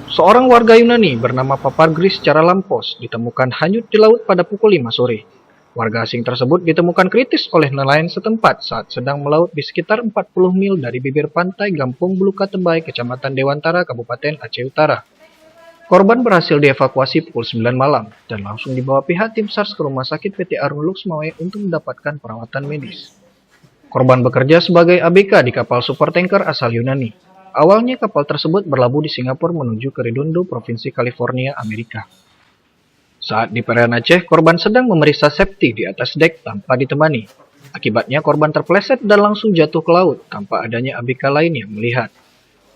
Seorang warga Yunani bernama Papargris Charalampos ditemukan hanyut di laut pada pukul 5 sore. Warga asing tersebut ditemukan kritis oleh nelayan setempat saat sedang melaut di sekitar 40 mil dari bibir pantai Gampung Bulukatembai, Kecamatan Dewantara, Kabupaten Aceh Utara. Korban berhasil dievakuasi pukul 9 malam dan langsung dibawa pihak tim SAR ke Rumah Sakit PT Arun Luxmawe untuk mendapatkan perawatan medis. Korban bekerja sebagai ABK di kapal supertanker asal Yunani. Awalnya kapal tersebut berlabuh di Singapura menuju ke Redondo, Provinsi California, Amerika. Saat di perairan Aceh, korban sedang memeriksa safety di atas dek tanpa ditemani. Akibatnya korban terpeleset dan langsung jatuh ke laut tanpa adanya ABK lain yang melihat.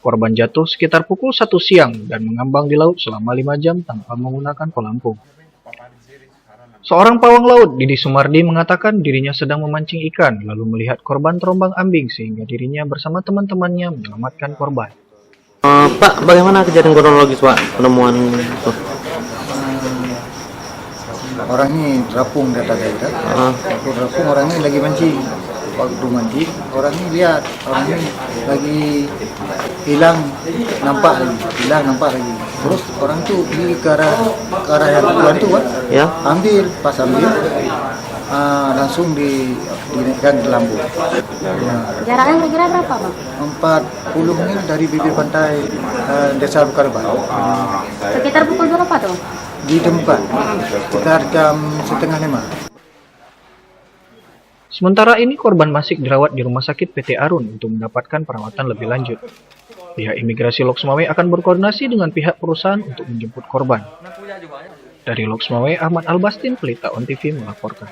Korban jatuh sekitar pukul 1 siang dan mengambang di laut selama 5 jam tanpa menggunakan pelampung. Seorang pawang laut, Didi Sumardi, mengatakan dirinya sedang memancing ikan lalu melihat korban terombang-ambing sehingga dirinya bersama teman-temannya menyelamatkan korban. Pak, bagaimana kejadian kronologis Pak penemuan itu? Orang ini terapung di atas air. Waktu terapung orang ini lagi mancing. Waktu mancing orang ini lihat orang ini lagi hilang nampak lagi. Terus orang itu pergi ke arah yang tuan itu kan? Ya. Pas ambil langsung dinaikkan ke lampu. Jaraknya kira-kira berapa, Bang? 40 mil dari bibir pantai Desa Bukarban. Sekitar pukul berapa tuh? Di tempat sekitar jam 4:30. Sementara ini korban masih dirawat di Rumah Sakit PT Arun untuk mendapatkan perawatan lebih lanjut. Pihak imigrasi Luxmawe akan berkoordinasi dengan pihak perusahaan untuk menjemput korban. Dari Luxmawe, Ahmad Albastin, Pelita On TV melaporkan.